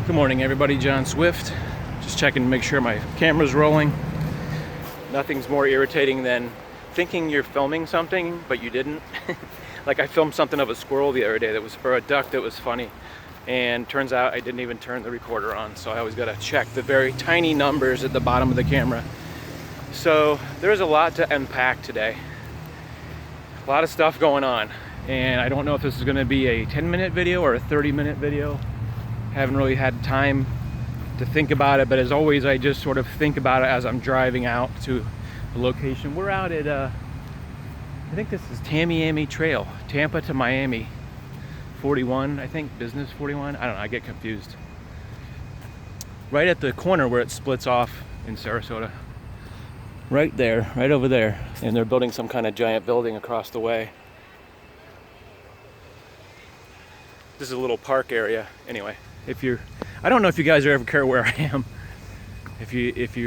Good morning, everybody. John Swift. Just checking to make sure my camera's rolling. Nothing's more irritating than thinking you're filming something, but you didn't. Like I filmed something of a squirrel the other day that was for a duck that was funny. And turns out I didn't even turn the recorder on. So I always gotta check the very tiny numbers at the bottom of the camera. So there's a lot to unpack today. A lot of stuff going on. And I don't know if this is gonna be a 10-minute video or a 30-minute video. Haven't really had time to think about it, but as always, I just sort of think about it as I'm driving out to the location. We're out at, I think this is Tamiami Trail, Tampa to Miami, 41, I think, Business 41. I don't know, I get confused. Right at the corner where it splits off in Sarasota. Right there, right over there. And they're building some kind of giant building across the way. This is a little park area, anyway. I don't know if you guys ever care where I am.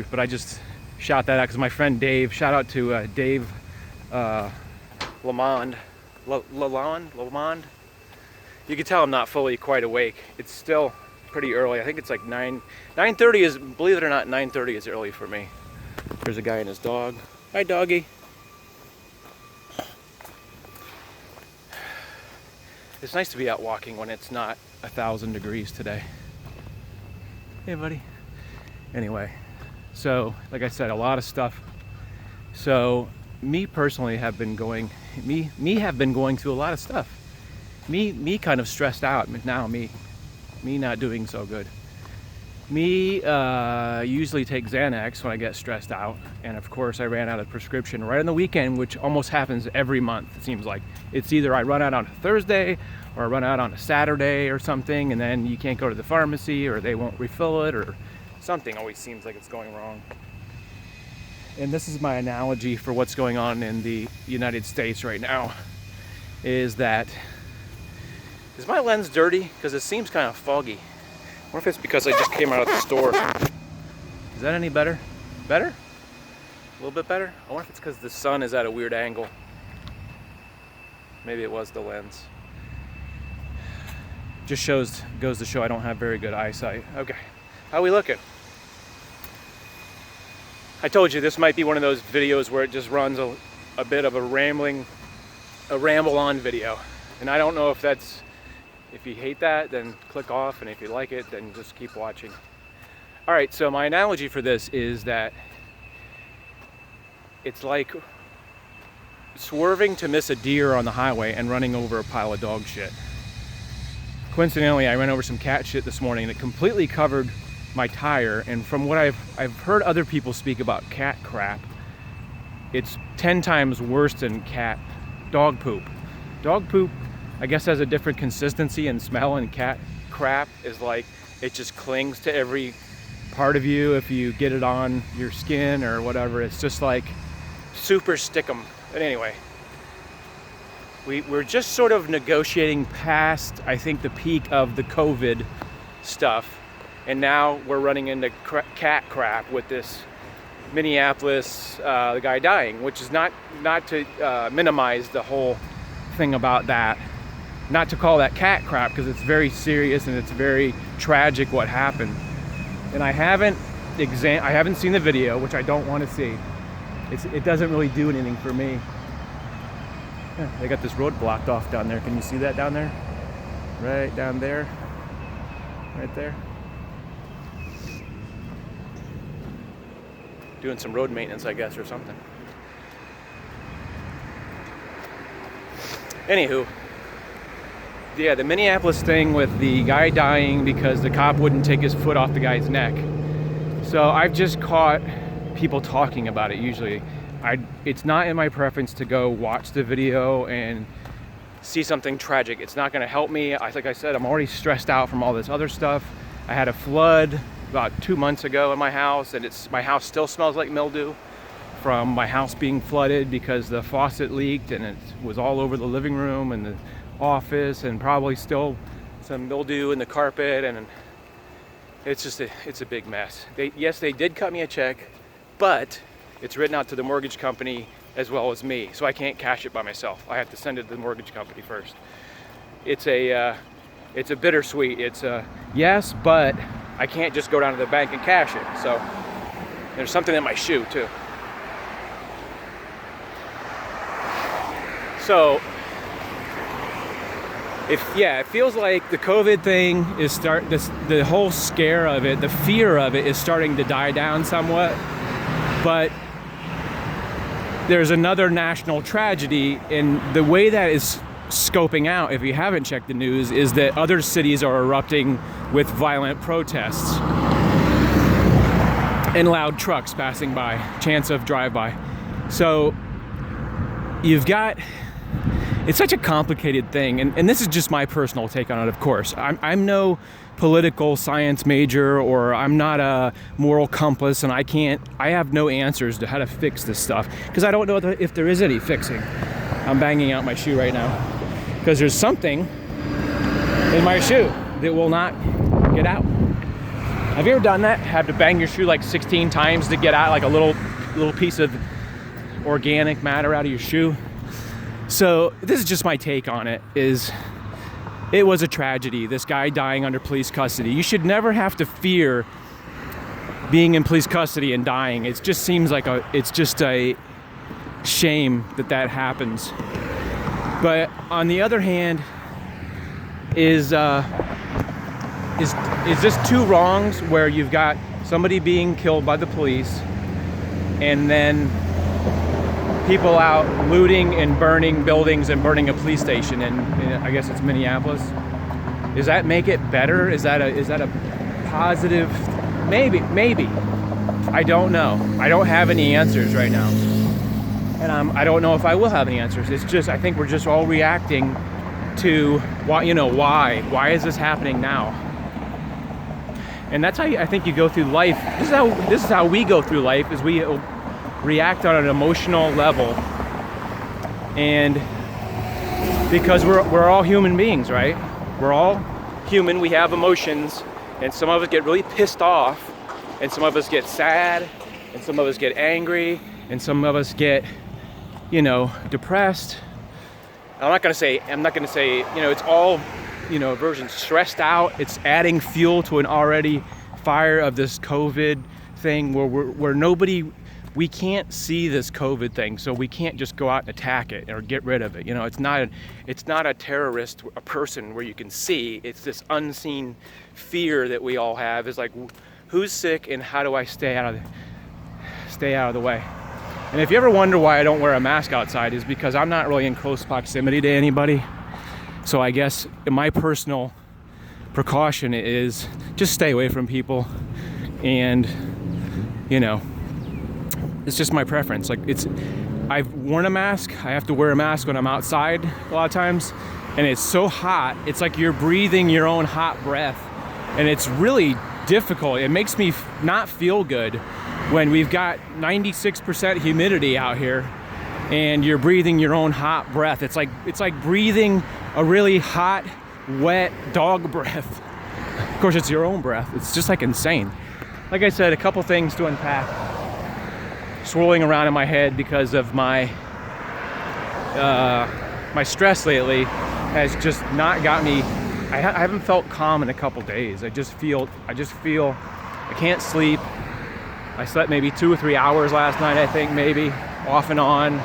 But I just shout that out because my friend Dave, shout out to Dave Lamond. Lamond? You can tell I'm not fully quite awake. It's still pretty early. I think it's like 9:30 is, believe it or not, 9:30 is early for me. There's a guy and his dog. Hi, doggy. It's nice to be out walking when it's not 1,000 degrees today. Hey, buddy. Anyway, so like I said, a lot of stuff. So me personally have been going through a lot of stuff. Me kind of stressed out now. Me not doing so good. Me usually take Xanax when I get stressed out, and of course I ran out of prescription right on the weekend, which almost happens every month. It seems like it's either I run out on a Thursday or I run out on a Saturday or something, and then you can't go to the pharmacy or they won't refill it, or something always seems like it's going wrong. And this is my analogy for what's going on in the United States right now, is that, is my lens dirty? Because it seems kind of foggy. I wonder if it's because I just came out of the store. Is that any better? Better? A little bit better? I wonder if it's because the sun is at a weird angle. Maybe it was the lens. Just goes to show I don't have very good eyesight. Okay, how we looking? I told you this might be one of those videos where it just runs a bit of a ramble on video. And I don't know if that's, if you hate that, then click off, and if you like it, then just keep watching. All right, so my analogy for this is that it's like swerving to miss a deer on the highway and running over a pile of dog shit. Coincidentally, I ran over some cat shit this morning and it completely covered my tire, and from what I've heard other people speak about cat crap, it's 10 times worse than dog poop. Dog poop, I guess, has a different consistency and smell, and cat crap is like, it just clings to every part of you if you get it on your skin or whatever. It's just like super stickum. But anyway, we're just sort of negotiating past, I think, the peak of the COVID stuff, and now we're running into cat crap with this Minneapolis, the guy dying, which is not to minimize the whole thing about that. Not to call that cat crap, because it's very serious and it's very tragic what happened. And I haven't seen the video, which I don't want to see. It doesn't really do anything for me. They got this road blocked off down there. Can you see that down there? Right down there. Right there. Doing some road maintenance, I guess, or something. Anywho. Yeah, the Minneapolis thing with the guy dying because the cop wouldn't take his foot off the guy's neck. So I've just caught people talking about it. Usually it's not in my preference to go watch the video and see something tragic. It's not going to help me. Like I said, I'm already stressed out from all this other stuff. I had a flood about 2 months ago in my house, and my house still smells like mildew from my house being flooded because the faucet leaked, and it was all over the living room and the office, and probably still some mildew in the carpet, and it's just it's a big mess. Yes, they did cut me a check, but it's written out to the mortgage company as well as me, so I can't cash it by myself. I have to send it to the mortgage company first. It's a it's a bittersweet. It's a yes, but I can't just go down to the bank and cash it. So there's something in my shoe too. So it feels like the COVID thing is the whole scare of it, the fear of it is starting to die down somewhat. But there's another national tragedy, and the way that is scoping out, if you haven't checked the news, is that other cities are erupting with violent protests and loud trucks passing by, chance of drive-by. So you've got, it's such a complicated thing, and this is just my personal take on it, of course. I'm no political science major, or I'm not a moral compass, and I have no answers to how to fix this stuff, because I don't know if there is any fixing. I'm banging out my shoe right now, because there's something in my shoe that will not get out. Have you ever done that? Have to bang your shoe like 16 times to get out like a little piece of organic matter out of your shoe? So this is just my take on it, it was a tragedy, this guy dying under police custody. You should never have to fear being in police custody and dying. It just seems like it's just a shame that happens. But on the other hand, is this two wrongs where you've got somebody being killed by the police and then people out looting and burning buildings and burning a police station in I guess it's Minneapolis? Does that make it better? Is that a positive? Maybe. I don't know. I don't have any answers right now, and I don't know if I will have any answers. It's just, I think we're just all reacting to why is this happening now? And that's how I think you go through life. This is how we go through life, is we react on an emotional level, and because we're all human beings, right? We're all human, we have emotions, and some of us get really pissed off, and some of us get sad, and some of us get angry, and some of us get depressed. I'm not gonna say it's all versions, stressed out. It's adding fuel to an already fire of this COVID thing where we can't see this COVID thing, so we can't just go out and attack it or get rid of it. It's not a terrorist, a person where you can see. It's this unseen fear that we all have. Is like, who's sick and how do I stay out of the way? And if you ever wonder why I don't wear a mask outside, is because I'm not really in close proximity to anybody. So I guess my personal precaution is just stay away from people, and it's just my preference. I've worn a mask. I have to wear a mask when I'm outside a lot of times, and it's so hot. It's like you're breathing your own hot breath, and it's really difficult. It makes me not feel good when we've got 96% humidity out here, and you're breathing your own hot breath. It's like breathing a really hot, wet dog breath. Of course, it's your own breath. It's just like insane. Like I said, a couple things to unpack. Swirling around in my head because of my stress lately has just not got me. I haven't felt calm in a couple days. I just feel I can't sleep. I slept maybe 2 or 3 hours last night, I think, maybe off and on.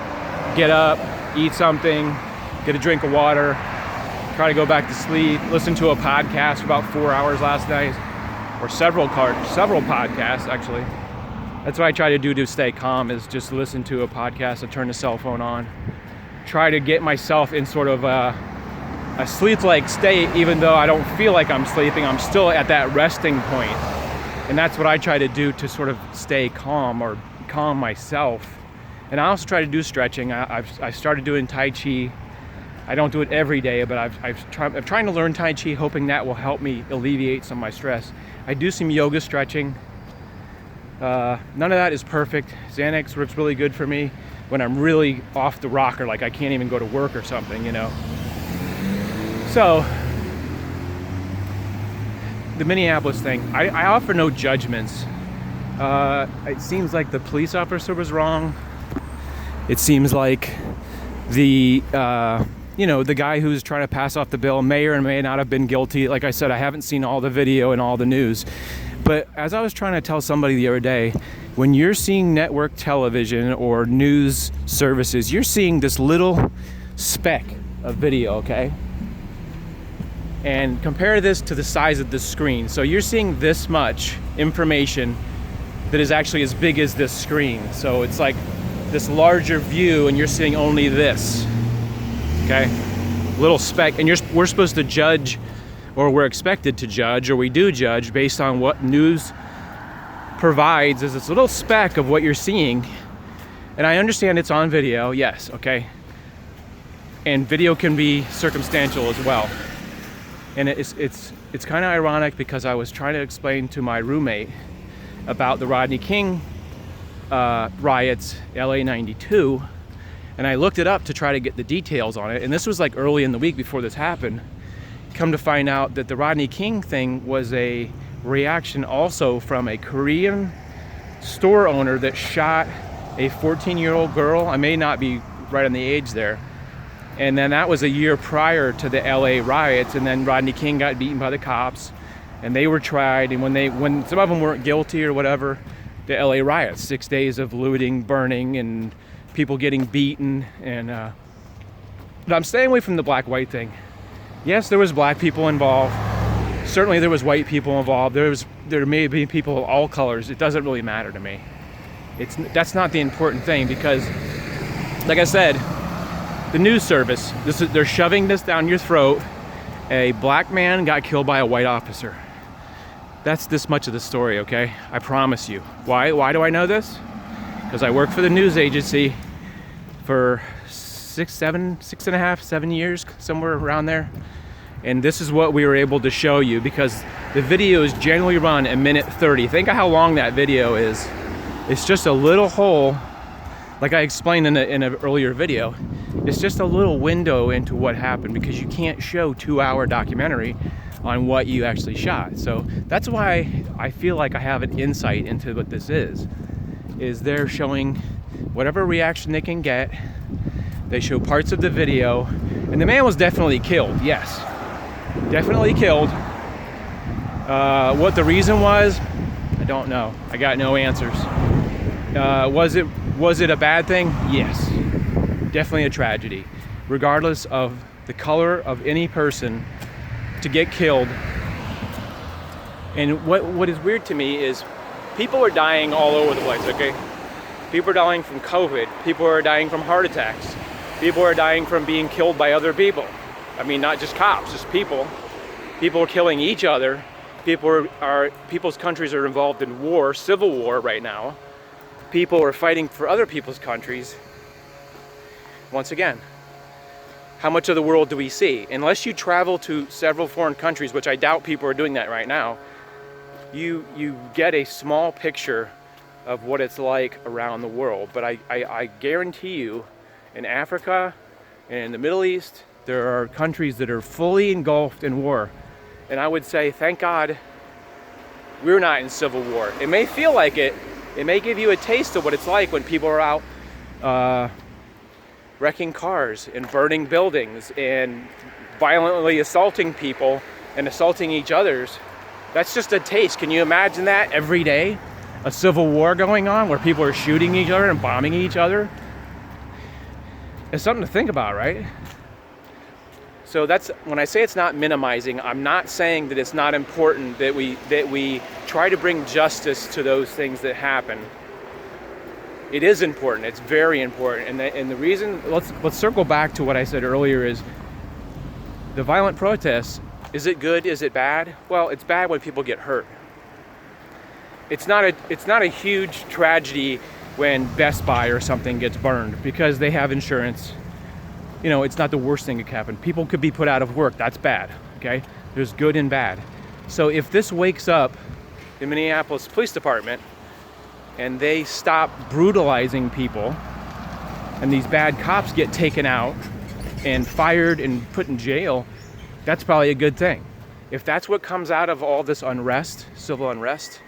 Get up, eat something, get a drink of water, try to go back to sleep. Listen to a podcast for about 4 hours last night, or several podcasts actually. That's what I try to do to stay calm, is just listen to a podcast and turn the cell phone on. Try to get myself in sort of a sleep-like state, even though I don't feel like I'm sleeping. I'm still at that resting point. And that's what I try to do to sort of stay calm or calm myself. And I also try to do stretching. I've started doing Tai Chi. I don't do it every day, but I'm trying to learn Tai Chi, hoping that will help me alleviate some of my stress. I do some yoga stretching. None of that is perfect. Xanax works really good for me when I'm really off the rocker, like I can't even go to work or something, So, the Minneapolis thing, I offer no judgments. It seems like the police officer was wrong. It seems like the you know, the guy who's trying to pass off the bill may or may not have been guilty. Like I said, I haven't seen all the video and all the news. But as I was trying to tell somebody the other day, when you're seeing network television or news services, you're seeing this little speck of video, okay? And compare this to the size of the screen. So you're seeing this much information that is actually as big as this screen. So it's like this larger view and you're seeing only this, okay? Little speck, and we're supposed to judge, or we're expected to judge, or we do judge based on what news provides as this little speck of what you're seeing. And I understand it's on video, yes, okay? And video can be circumstantial as well. And it's kind of ironic because I was trying to explain to my roommate about the Rodney King riots, LA 92, and I looked it up to try to get the details on it. And this was like early in the week before this happened. Come to find out that the Rodney King thing was a reaction also from a Korean store owner that shot a 14-year-old girl. I may not be right on the age there. And then that was a year prior to the LA riots, and then Rodney King got beaten by the cops, and they were tried, and when some of them weren't guilty or whatever, the LA riots, 6 days of looting, burning, and people getting beaten, and but I'm staying away from the black-white thing. Yes, there was black people involved. Certainly there was white people involved. There may be people of all colors. It doesn't really matter to me. That's not the important thing, because, like I said, the news service, they're shoving this down your throat. A black man got killed by a white officer. That's this much of the story, okay? I promise you. Why do I know this? Because I worked for the news agency for 7 years, somewhere around there. And this is what we were able to show you, because the videos generally run a minute 30. Think of how long that video is. It's just a little hole, like I explained in an earlier video. It's just a little window into what happened, because you can't show 2-hour documentary on what you actually shot. So that's why I feel like I have an insight into what this is they're showing whatever reaction they can get. They show parts of the video, and the man was definitely killed. Yes, definitely killed. What the reason was, I don't know. I got no answers. Was it a bad thing? Yes. Definitely a tragedy. Regardless of the color of any person, to get killed. And what is weird to me is people are dying all over the place, okay? People are dying from COVID. People are dying from heart attacks. People are dying from being killed by other people. I mean, not just cops, just people. People are killing each other. People's countries are involved in war, civil war right now. People are fighting for other people's countries. Once again, how much of the world do we see? Unless you travel to several foreign countries, which I doubt people are doing that right now, you get a small picture of what it's like around the world. But I guarantee you, in Africa and in the Middle East, there are countries that are fully engulfed in war. And I would say, thank God we're not in civil war. It may feel like it. It may give you a taste of what it's like when people are out wrecking cars and burning buildings and violently assaulting people and assaulting each others. That's just a taste. Can you imagine that every day? A civil war going on where people are shooting each other and bombing each other? It's something to think about, right? So that's when I say it's not minimizing, I'm not saying that it's not important that we try to bring justice to those things that happen. It is important. It's very important. And the reason, let's circle back to what I said earlier, is the violent protests. Is it good? Is it bad? Well, it's bad when people get hurt. It's not a huge tragedy when Best Buy or something gets burned because they have insurance. You know, it's not the worst thing that could happen. People could be put out of work. That's bad, okay? There's good and bad. So if this wakes up the Minneapolis Police Department and they stop brutalizing people and these bad cops get taken out and fired and put in jail, that's probably a good thing. If that's what comes out of all this unrest, civil unrest,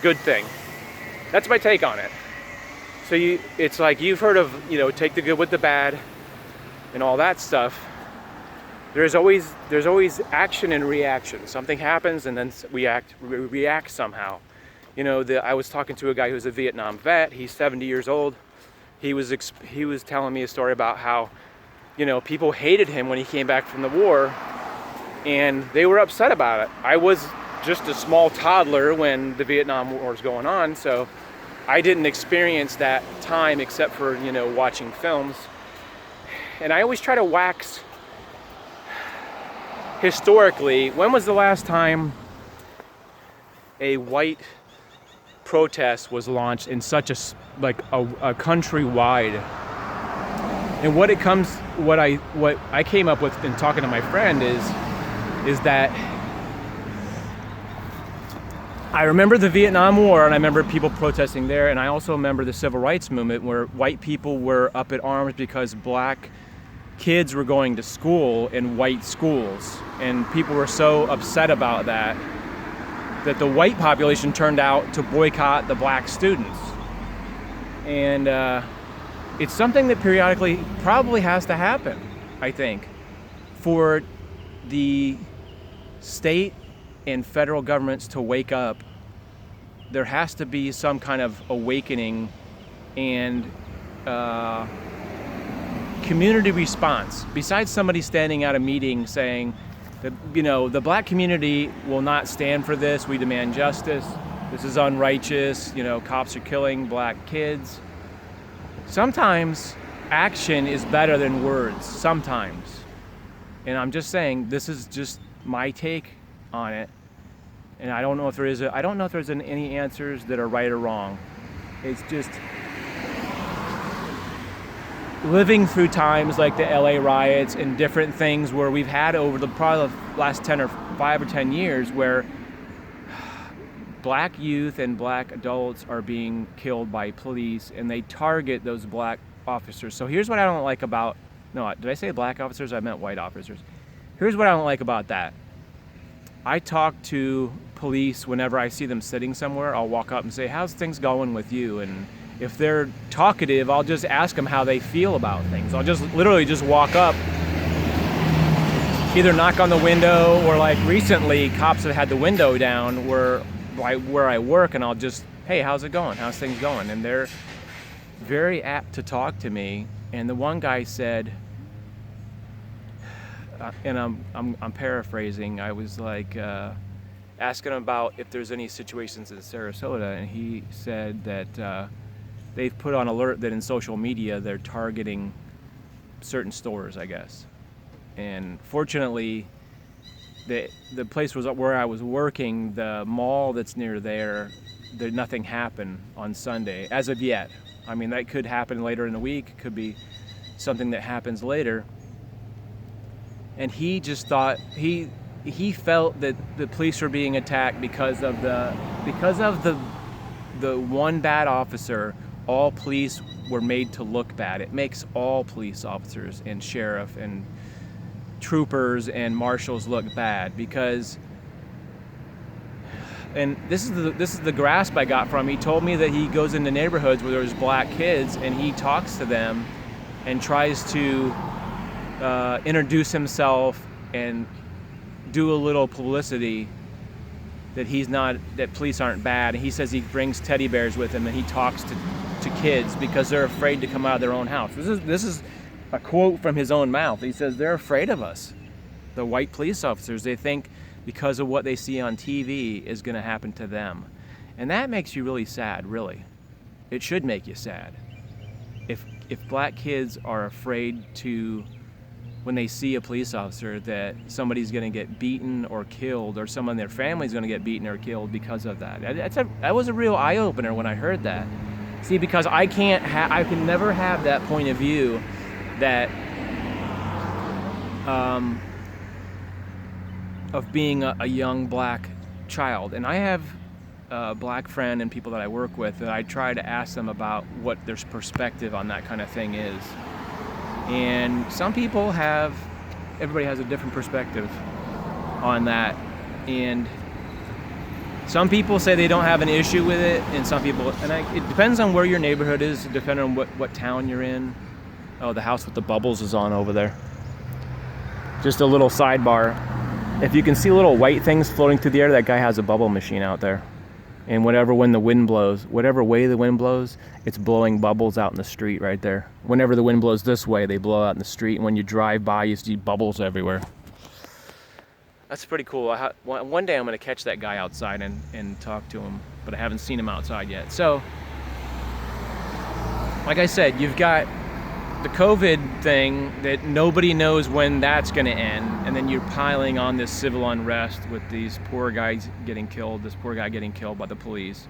good thing. That's my take on it. So it's like you've heard of, take the good with the bad. and all that stuff, there's always action and reaction. Something happens and then we react somehow. I was talking to a guy who's a Vietnam vet. He's 70 years old. He was telling me a story about how, people hated him when he came back from the war, and they were upset about it. I was just a small toddler when the Vietnam War was going on, so I didn't experience that time except for, watching films. And I always try to wax historically. When was the last time a white protest was launched in such a countrywide? And what I came up with in talking to my friend is that I remember the Vietnam War, and I remember people protesting there, and I also remember the Civil Rights Movement, where white people were up at arms because black kids were going to school in white schools, and people were so upset about that the white population turned out to boycott the black students. And it's something that periodically probably has to happen, I think, for the state and federal governments to wake up. There has to be some kind of awakening and community response. Besides somebody standing at a meeting saying that, the black community will not stand for this. We demand justice. This is unrighteous. Cops are killing black kids. Sometimes action is better than words. Sometimes. And I'm just saying, this is just my take on it. And I don't know if there's any answers that are right or wrong. It's just living through times like the LA riots and different things where we've had over probably the last 5 or 10 years where black youth and black adults are being killed by police, and they target those black officers. So here's what I don't like about, did I say black officers? I meant white officers. Here's what I don't like about that. I talk to police whenever I see them sitting somewhere. I'll walk up and say, how's things going with you? And if they're talkative, I'll just ask them how they feel about things. I'll just literally just walk up, either knock on the window, or like recently cops have had the window down where I work, and I'll just, hey, how's it going? How's things going? And they're very apt to talk to me. And the one guy said, and I'm paraphrasing, I was like asking him about if there's any situations in Sarasota, and he said that they've put on alert that in social media they're targeting certain stores, I guess. And fortunately, the place was where I was working, the mall that's near there, nothing happened on Sunday as of yet. I mean, that could happen later in the week. It could be something that happens later. And he just thought he felt that the police were being attacked because of the one bad officer. All police were made to look bad. It makes all police officers and sheriff and troopers and marshals look bad because. And this is the grasp I got from him. He told me that he goes into neighborhoods where there's black kids and he talks to them and tries to introduce himself and do a little publicity that police aren't bad. And he says he brings teddy bears with him and he talks to kids because they're afraid to come out of their own house. This is a quote from his own mouth. He says they're afraid of us, the white police officers. They think because of what they see on TV is going to happen to them. And that makes you really sad, really. It should make you sad. If black kids are afraid to, when they see a police officer, that somebody's going to get beaten or killed, or someone in their family's going to get beaten or killed because of that. That was a real eye-opener when I heard that. See, because I can never have that point of view that of being a young black child. And I have a black friend and people that I work with that I try to ask them about what their perspective on that kind of thing is. And everybody has a different perspective on that. And some people say they don't have an issue with it, and some people, it depends on where your neighborhood is, depending on what town you're in. Oh, the house with the bubbles is on over there. Just a little sidebar. If you can see little white things floating through the air, that guy has a bubble machine out there. And when the wind blows, whatever way the wind blows, it's blowing bubbles out in the street right there. Whenever the wind blows this way, they blow out in the street. And when you drive by, you see bubbles everywhere. That's pretty cool. One day I'm going to catch that guy outside and talk to him, but I haven't seen him outside yet. So, like I said, you've got the COVID thing that nobody knows when that's going to end, and then you're piling on this civil unrest with these poor guys getting killed, this poor guy getting killed by the police.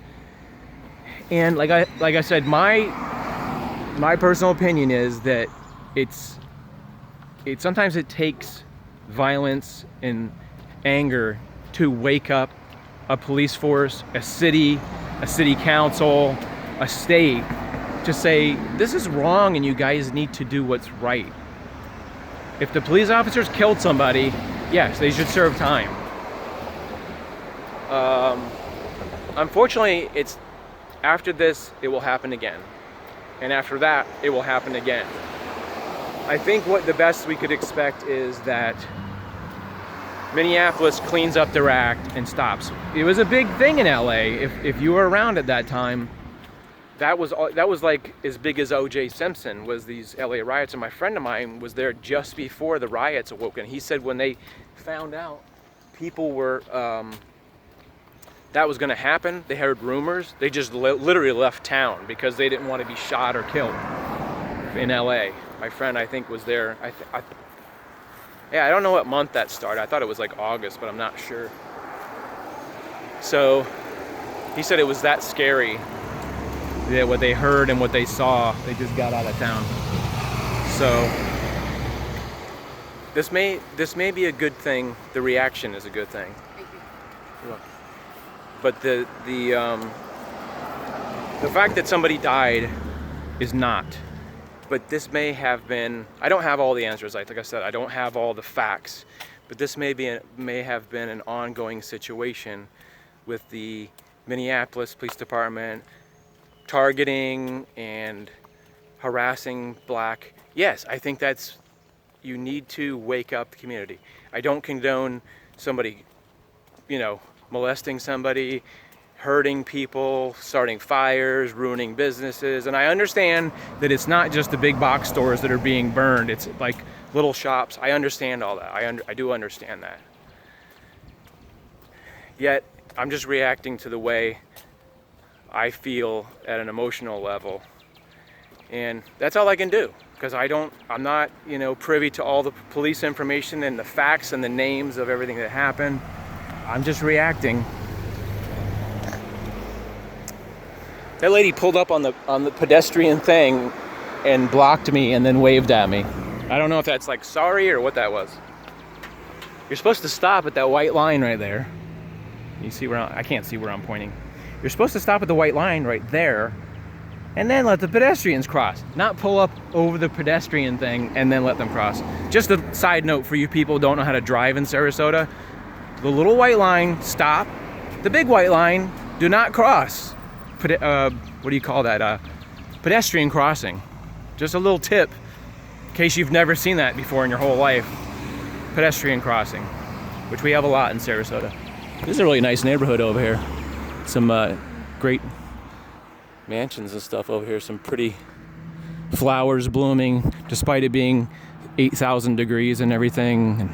And like I said, my personal opinion is that sometimes it takes violence and anger to wake up a police force, a city council, a state, to say, this is wrong and you guys need to do what's right. If the police officers killed somebody, yes, they should serve time. Unfortunately, it's after this, it will happen again. And after that, it will happen again. I think what the best we could expect is that Minneapolis cleans up their act and stops. It was a big thing in LA. If you were around at that time, that was like as big as O.J. Simpson was these LA riots. And my friend of mine was there just before the riots awoke. And he said when they found out people were, that was gonna happen, they heard rumors, they just literally left town because they didn't want to be shot or killed in LA. My friend, I think, was there. I don't know what month that started. I thought it was like August, but I'm not sure. So he said it was that scary. Yeah, what they heard and what they saw, they just got out of town. So this may be a good thing. The reaction is a good thing. Thank you. You're welcome. But the fact that somebody died is not. But this may have been. I don't have all the answers. Like I said, I don't have all the facts. But this may have been an ongoing situation with the Minneapolis Police Department targeting and harassing black. Yes, I think you need to wake up the community. I don't condone somebody, molesting somebody, hurting people, starting fires, ruining businesses. And I understand that it's not just the big box stores that are being burned. It's like little shops. I understand all that. I do understand that. Yet, I'm just reacting to the way I feel at an emotional level, and that's all I can do, because I'm not privy to all the police information and the facts and the names of everything that happened. I'm just reacting. That lady pulled up on the pedestrian thing and blocked me and then waved at me. I don't know if that's like sorry or what that was. You're supposed to stop at that white line right there. You see where I can't see where I'm pointing. You're supposed to stop at the white line right there and then let the pedestrians cross, not pull up over the pedestrian thing and then let them cross. Just a side note for you people who don't know how to drive in Sarasota. The little white line, stop. The big white line, do not cross. What do you call that? Pedestrian crossing. Just a little tip in case you've never seen that before in your whole life. Pedestrian crossing, which we have a lot in Sarasota. This is a really nice neighborhood over here. Some great mansions and stuff over here. Some pretty flowers blooming, despite it being 8,000 degrees and everything. And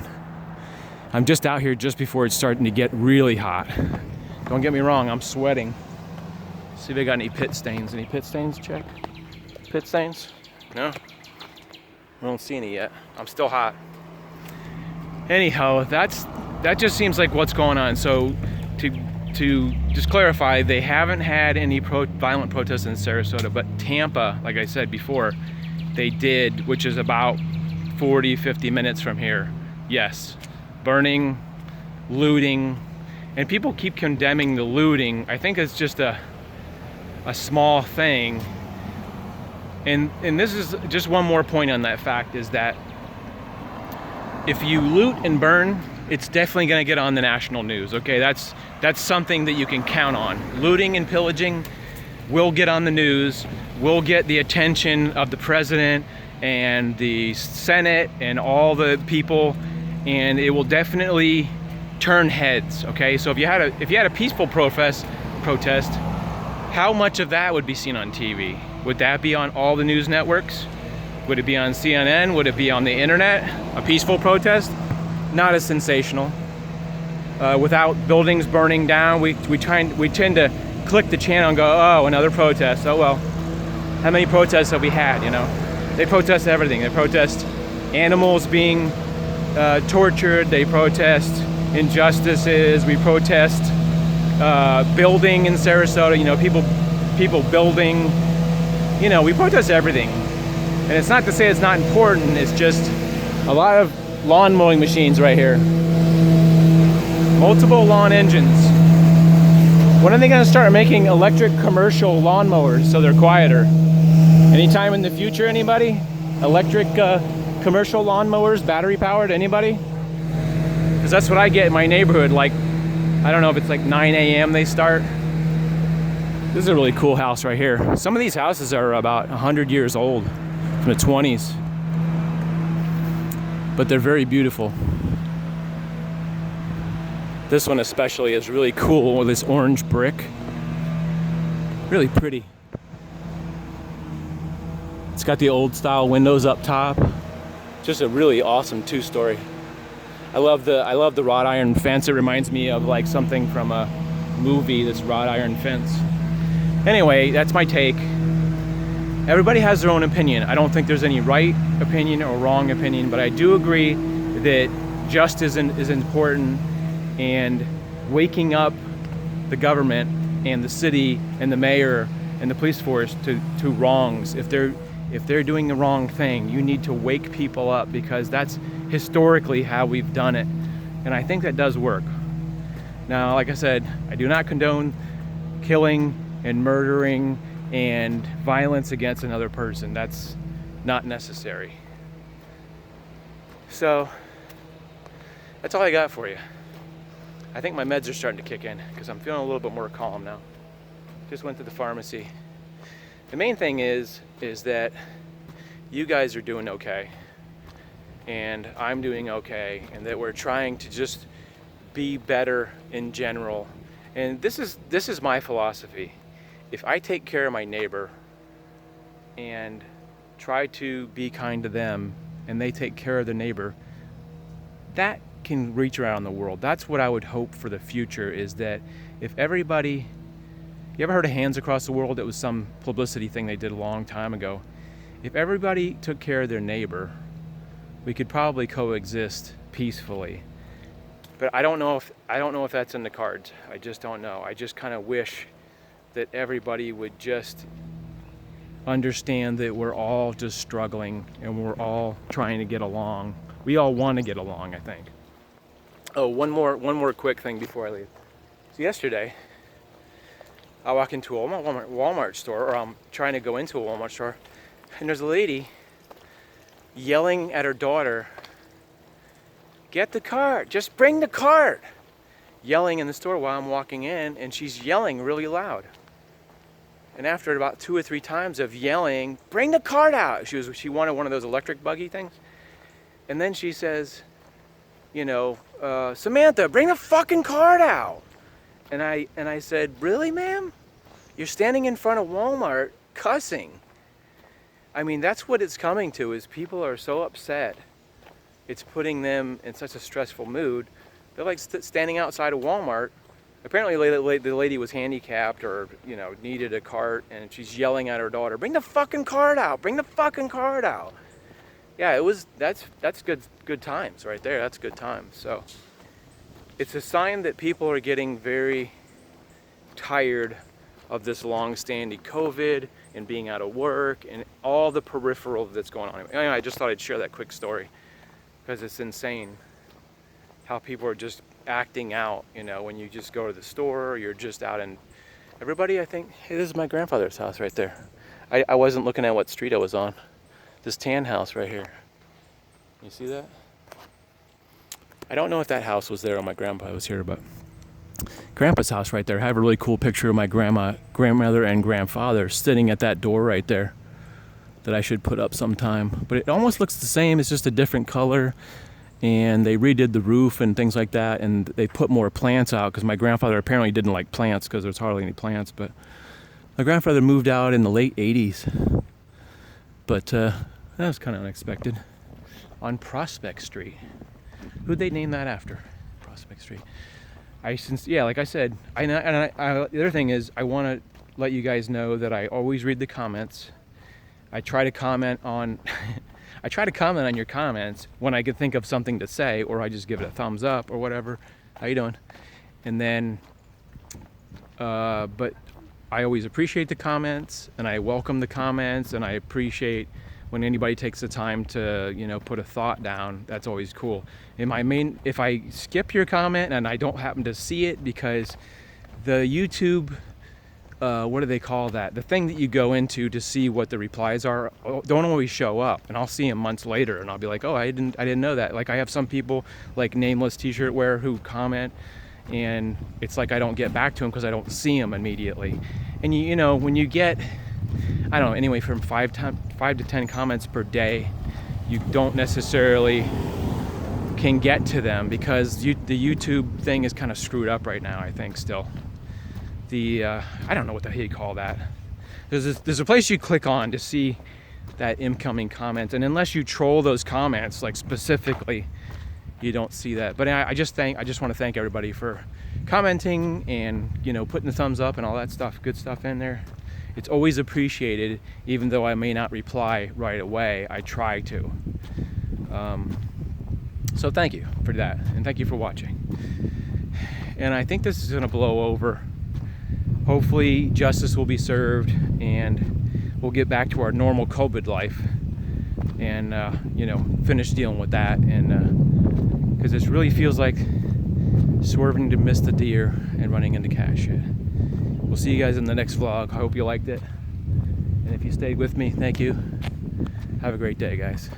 I'm just out here just before it's starting to get really hot. Don't get me wrong, I'm sweating. See if I got any pit stains. Any pit stains, check? Pit stains? No? I don't see any yet. I'm still hot. Anyhow, that just seems like what's going on. So to just clarify, they haven't had any violent protests in Sarasota, but Tampa, like I said before, they did, which is about 40-50 minutes from here. Yes, burning, looting, and people keep condemning the looting. I think it's just a small thing. And this is just one more point on that fact, is that if you loot and burn, it's definitely going to get on the national news. Okay, that's something that you can count on. Looting and pillaging will get on the news, will get the attention of the president and the Senate and all the people, and it will definitely turn heads. Okay, so if you had a peaceful protest, how much of that would be seen on TV? Would that be on all the news networks? Would it be on CNN? Would it be on the internet? A peaceful protest? Not as sensational. Without buildings burning down, we tend to click the channel and go, oh, another protest. Oh well, how many protests have we had? You know, they protest everything. They protest animals being tortured. They protest injustices. We protest building in Sarasota. You know, people building. You know, we protest everything. And it's not to say it's not important. It's just a lot of lawn mowing machines right here. Multiple lawn engines. When are they going to start making electric commercial lawnmowers so they're quieter? Anytime in the future, anybody? Electric commercial lawnmowers, battery powered, anybody? Because that's what I get in my neighborhood. Like, I don't know if it's like 9 a.m. they start. This is a really cool house right here. Some of these houses are about 100 years old, from the 20s. But they're very beautiful. This one especially is really cool with this orange brick. Really pretty. It's got the old style windows up top. Just a really awesome two-story. I love the wrought iron fence. It reminds me of like something from a movie, this wrought iron fence. Anyway, that's my take. Everybody has their own opinion. I don't think there's any right opinion or wrong opinion, but I do agree that justice is important, and waking up the government and the city and the mayor and the police force to wrongs. If they're doing the wrong thing, you need to wake people up, because that's historically how we've done it. And I think that does work. Now, like I said, I do not condone killing and murdering and violence against another person. That's not necessary. So that's all I got for you. I think my meds are starting to kick in because I'm feeling a little bit more calm now. Just went to the pharmacy. The main thing is that you guys are doing okay, and I'm doing okay, and that we're trying to just be better in general. And this is my philosophy. If I take care of my neighbor and try to be kind to them, and they take care of their neighbor, that can reach around the world. That's what I would hope for the future, is that if everybody, you ever heard of Hands Across the World? It was some publicity thing they did a long time ago. If everybody took care of their neighbor, we could probably coexist peacefully. But I don't know if that's in the cards. I just don't know. I just kind of wish that everybody would just understand that we're all just struggling and we're all trying to get along. We all want to get along, I think. Oh, one more quick thing before I leave. So yesterday, I walk into a Walmart store, or I'm trying to go into a Walmart store, and there's a lady yelling at her daughter, "Get the cart, just bring the cart!" Yelling in the store while I'm walking in, and she's yelling really loud. And after about 2 or 3 times of yelling, "Bring the cart out!" She wanted one of those electric buggy things. And then she says, you know, "Samantha, bring the fucking cart out." And I said, "Really, ma'am? You're standing in front of Walmart cussing." I mean, that's what it's coming to, is people are so upset. It's putting them in such a stressful mood. They're like standing outside of Walmart. Apparently the lady was handicapped, or, you know, needed a cart, and she's yelling at her daughter, "Bring the fucking cart out, bring the fucking cart out." Yeah, that's good times right there. That's good times. So it's a sign that people are getting very tired of this long-standing COVID and being out of work and all the peripheral that's going on. Anyway, I just thought I'd share that quick story because it's insane how people are just acting out, you know, when you just go to the store or you're just out. And everybody, I think, hey, this is my grandfather's house right there. I wasn't looking at what street I was on. This tan house right here. You see that? I don't know if that house was there when my grandpa was here, but Grandpa's house right there. I have a really cool picture of my grandmother and grandfather sitting at that door right there. that I should put up sometime. But it almost looks the same. It's just a different color. And they redid the roof and things like that. And they put more plants out because my grandfather apparently didn't like plants because there's hardly any plants. But my grandfather moved out in the late 80s. But that was kind of unexpected. On Prospect Street. Who'd they name that after? Prospect Street. Like I said, the other thing is I want to let you guys know that I always read the comments. I try to comment on your comments when I could think of something to say, or I just give it a thumbs up or whatever. How you doing? And then, but I always appreciate the comments, and I welcome the comments, and I appreciate when anybody takes the time to, put a thought down. That's always cool. If I skip your comment and I don't happen to see it, because the YouTube, what do they call that? The thing that you go into to see what the replies are don't always show up, and I'll see them months later, and I'll be like, oh, I didn't know that. Like I have some people like Nameless T-shirt wearer who comment, and it's like I don't get back to them because I don't see them immediately. And when you get, I don't know, anyway, from 5 to 10 comments per day, you don't necessarily can get to them because the YouTube thing is kind of screwed up right now, I think, still. I don't know what the hell you call that. There's a place you click on to see that incoming comment, and unless you troll those comments, like specifically, you don't see that. But I just want to thank everybody for commenting and, putting the thumbs up and all that stuff, good stuff in there. It's always appreciated, even though I may not reply right away. I try to. So thank you for that, and thank you for watching. And I think this is going to blow over. Hopefully justice will be served, and we'll get back to our normal COVID life, and finish dealing with that. And because this really feels like swerving to miss the deer and running into cash shit. We'll see you guys in the next vlog. I hope you liked it. And if you stayed with me, thank you. Have a great day, guys.